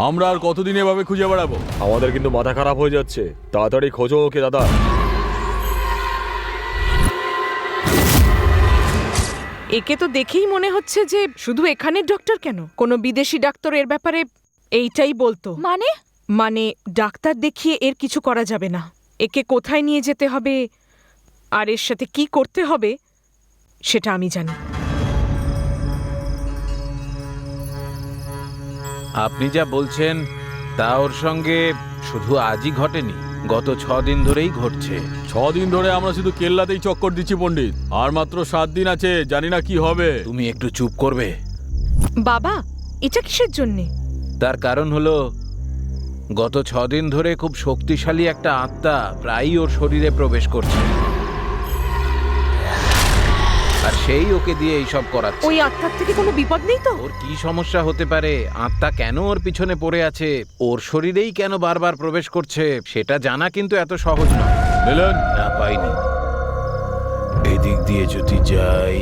আমরা আর কতদিন এভাবে খুঁজে বেড়াবো? আমাদের কিন্তু মাথা খারাপ হয়ে যাচ্ছে, তাড়াতাড়ি খোঁজো ওকে দাদা। একে তো দেখেই মনে হচ্ছে যে শুধু এখানের ডক্টর কেন, কোনো বিদেশি ডাক্তার এর ব্যাপারে এইটাই বলতো। মানে ডাক্তার দেখিয়ে এর কিছু করা যাবে না। একে কোথায় নিয়ে যেতে হবে আর এর সাথে কি করতে হবে সেটা আমি জানি। আপনি যা বলছেন তা ওর সঙ্গে শুধু আজই ঘটেনি, গত 6 দিন ধরেই ঘটছে। 6 দিন ধরে আমরা শুধু কেল্লাতেই চক্কর দিচ্ছি পণ্ডিত। আর মাত্র 7 দিন আছে, জানি না কি হবে। তুমি একটু চুপ করবে? বাবা, এটা কিসের জন্যে? তার কারণ হলো গত 6 দিন ধরে খুব শক্তিশালী একটা আত্মা প্রায়ই ওর শরীরে প্রবেশ করছে, আর সেই ওকে দিয়ে এইসব করাচ্ছে। ওই আত্মার থেকে কোনো বিপদ নেই তো? ওর কি সমস্যা হতে পারে? আত্মা কেন ওর পিছনে পড়ে আছে, ওর শরীরেই কেন বারবার প্রবেশ করছে, সেটা জানা কিন্তু এত সহজ নয়। মিলন, না, পাইনি। এদিক দিয়ে যদি যাই,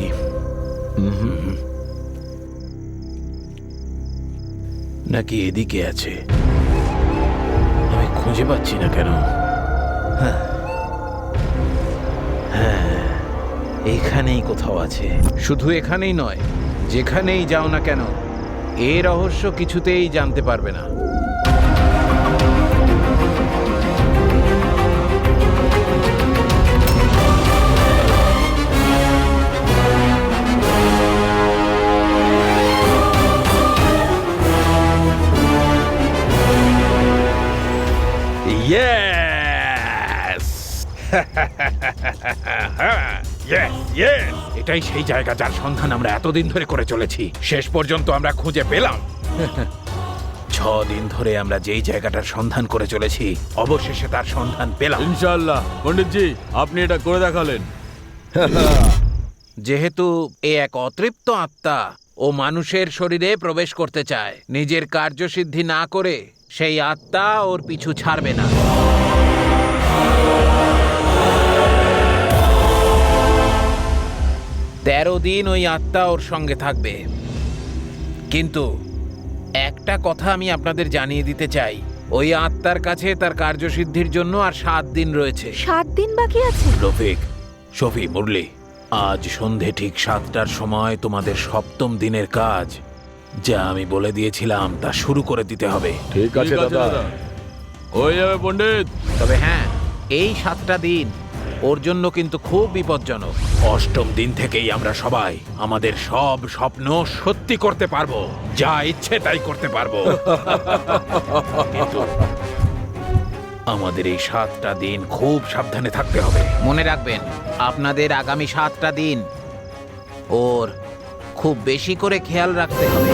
নাকি এদিকে আছে, আমি খুঁজে পাচ্ছি না কেন। হ্যাঁ, এখানেই কোথাও আছে। শুধু এখানেই নয়, যেখানেই যাও না কেন এই রহস্য কিছুতেই জানতে পারবে না। Yes! এটাই সেই জায়গা যার সন্ধান আমরা এতদিন ধরে করে চলেছি। শেষ পর্যন্ত আমরা খুঁজে পেলাম। 6 দিন ধরে আমরা যেই জায়গাটার সন্ধান করে চলেছি, অবশেষে তার সন্ধান পেলাম। ইনশাআল্লাহ পণ্ডিতজি, আপনি এটা করে দেখালেন। যেহেতু এ এক অতৃপ্ত আত্মা, ও মানুষের শরীরে প্রবেশ করতে চায়। নিজের কার্যসিদ্ধি না করে সেই আত্মা ওর পিছু ছাড়বে না। তেরো দিন ওই আত্মা ওর সঙ্গে থাকবে। কিন্তু একটা কথা আমি আপনাদের জানিয়ে দিতে চাই, ওই আত্মার কাছে তার কার্যসিদ্ধির জন্য আর 7 দিন রয়েছে। 7 দিন বাকি আছে? রফিক, শফি, মুরলি, আজ সন্ধে ঠিক 7টার সময় তোমাদের 7ম দিনের কাজ, যা আমি বলে দিয়েছিলাম, তা শুরু করে দিতে হবে। ঠিক আছে দাদা। হয়ে যাবে পণ্ডিত। তবে হ্যাঁ, এই 7টা দিন ওর জন্য কিন্তু খুব বিপজ্জনক। 8ম দিন থেকেই আমরা সবাই আমাদের সব স্বপ্ন সত্যি করতে পারবো, যা ইচ্ছে তাই করতে পারবো। কিন্তু আমাদের এই 7টা দিন খুব সাবধানে থাকতে হবে। মনে রাখবেন, আপনাদের আগামী 7টা দিন ওর খুব বেশি করে খেয়াল রাখতে হবে।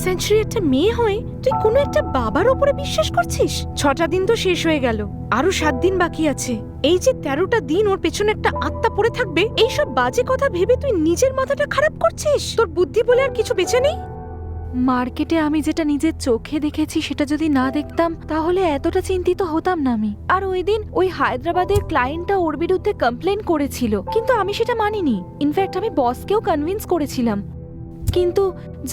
সেঞ্চুরি একটা মেয়ে হয়ে তুই কোনো একটা বাবার উপরে বিশ্বাস করছিস? 6টা দিন তো শেষ হয়ে গেল, আরো 7 দিন বাকি আছে। এই যে 13টা দিন ওর পেছনে একটা আত্মা পড়ে থাকবে, এইসব বাজে কথা ভেবে তুই নিজের মাথাটা খারাপ করছিস। তোর বুদ্ধি বলে আর কিছু বেঁচে নেই। মার্কেটে আমি যেটা নিজের চোখে দেখেছি সেটা যদি না দেখতাম তাহলে এতটা চিন্তিত হতাম না আমি। আর ওই দিন ওই হায়দ্রাবাদের ক্লায়েন্টটা ওর বিরুদ্ধে কমপ্লেন করেছিল, কিন্তু আমি সেটা মানিনি। ইনফ্যাক্ট আমি বসকেও কনভিন্স করেছিলাম। কিন্তু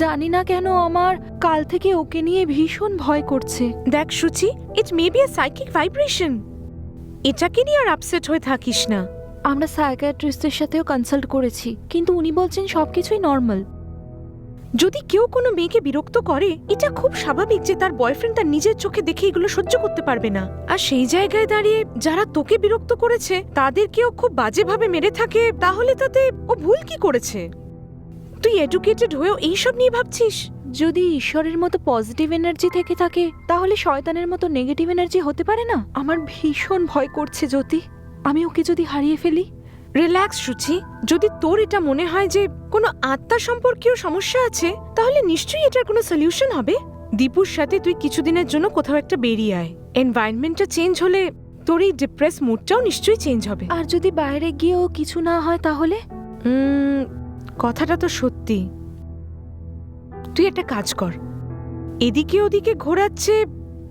জানি না কেন আমার কাল থেকে ওকে নিয়ে ভীষণ ভয় করছে। দেখ Suchi, it may be a psychic vibration. এটাকে নিয়ে আর আপসেট হয়ে থাকিস না। আমরা সাইকিয়াট্রিস্টের সাথেও কনসাল্ট করেছি, কিন্তু উনি বলছেন সবকিছুই নর্মাল। যদি কেউ কোনো মেয়েকে বিরক্ত করে, এটা খুব স্বাভাবিক যে তার বয়ফ্রেন্ড তার নিজের চোখে দেখে এগুলো সহ্য করতে পারবে না। আর সেই জায়গায় দাঁড়িয়ে যারা তোকে বিরক্ত করেছে তাদেরকেও খুব বাজেভাবে মেরে থাকে, তাহলে তাতে ও ভুল কি করেছে? তুই এডুকেটেড হয়েও এইসব নিয়ে ভাবছিস? যদি ঈশ্বরের মতো পজিটিভ এনার্জি থেকে থাকে, তাহলে শয়তানের মতো নেগেটিভ এনার্জি হতে পারে না? আমার ভীষণ ভয় করছে জ্যোতি, আমি ওকে যদি হারিয়ে ফেলি। রিল্যাক্স সুচি, যদি তোর এটা মনে হয় যে কোনো আত্মা সম্পর্কেও সমস্যা আছে, তাহলে নিশ্চয়ই এটার কোনো সলিউশন হবে। দীপুর সাথে তুই কিছুদিনের জন্য কোথাও একটা বেরিয়ে আয়। এনভায়রনমেন্টটা চেঞ্জ হলে তোর এই ডিপ্রেস মুডটাও নিশ্চয়ই চেঞ্জ হবে। আর যদি বাইরে গিয়েও কিছু না হয় তাহলে? কথাটা তো সত্যি। তুই একটা কাজ কর, এদিকে ওদিকে ঘোরাচ্ছে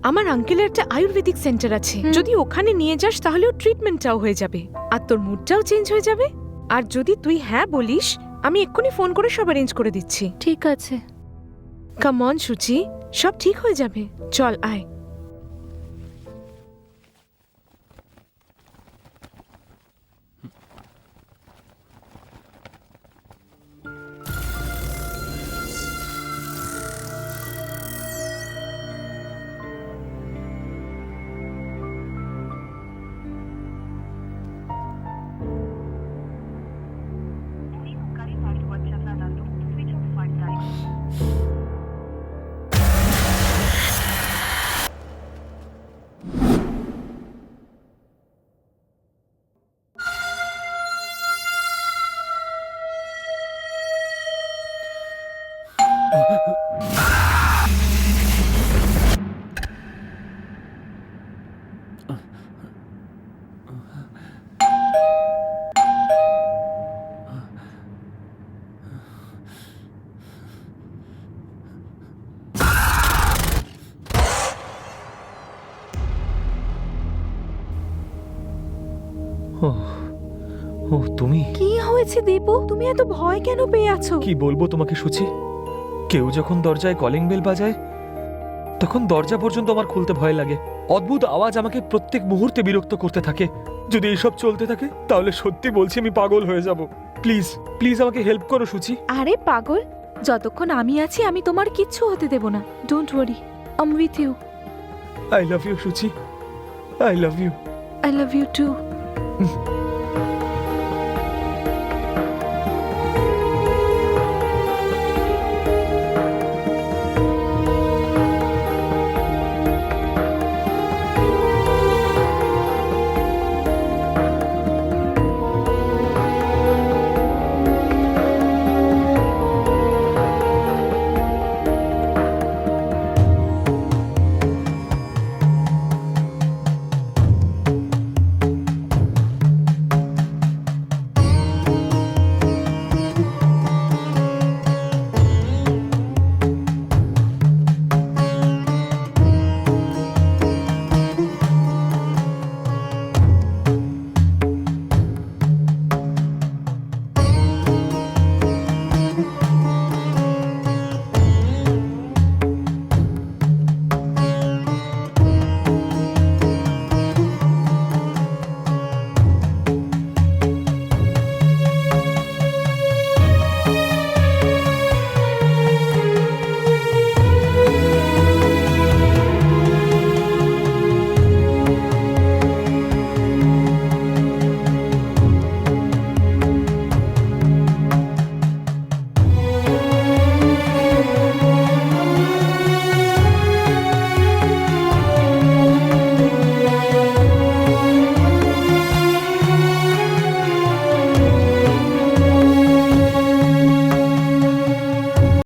আমার আঙ্কেলের একটা আয়ুর্বেদিক সেন্টার আছে, যদি ওখানে নিয়ে যাস তাহলে ওর ট্রিটমেন্টটাও হয়ে যাবে আর তোর মুডটাও চেঞ্জ হয়ে যাবে। আর যদি তুই হ্যাঁ বলিস, আমি এক্ষুনি ফোন করে সব অ্যারেঞ্জ করে দিচ্ছি। ঠিক আছে। কাম অন সুচি, সব ঠিক হয়ে যাবে। চল আয়। ও তুমি? কি হয়েছে দীপু, তুমি এত ভয় কেন পেয়ে আছো? কি বলবো তোমাকে সুচি, কেউ যখন দরজায় কলিং বেল বাজায় তখন দরজা পর্যন্ত আমার খুলতে ভয় লাগে। অদ্ভুত আওয়াজ আমাকে প্রত্যেক মুহূর্তে বিরক্ত করতে থাকে। যদি এইসব চলতে থাকে তাহলে সত্যি বলছি আমি পাগল হয়ে যাব। প্লিজ প্লিজ আমাকে হেল্প করো সুচি। আরে পাগল, যতক্ষণ আমি আছি আমি তোমার কিচ্ছু হতে দেব না। Don't worry, I am with you. I love you Suchi, I love you. I love you two.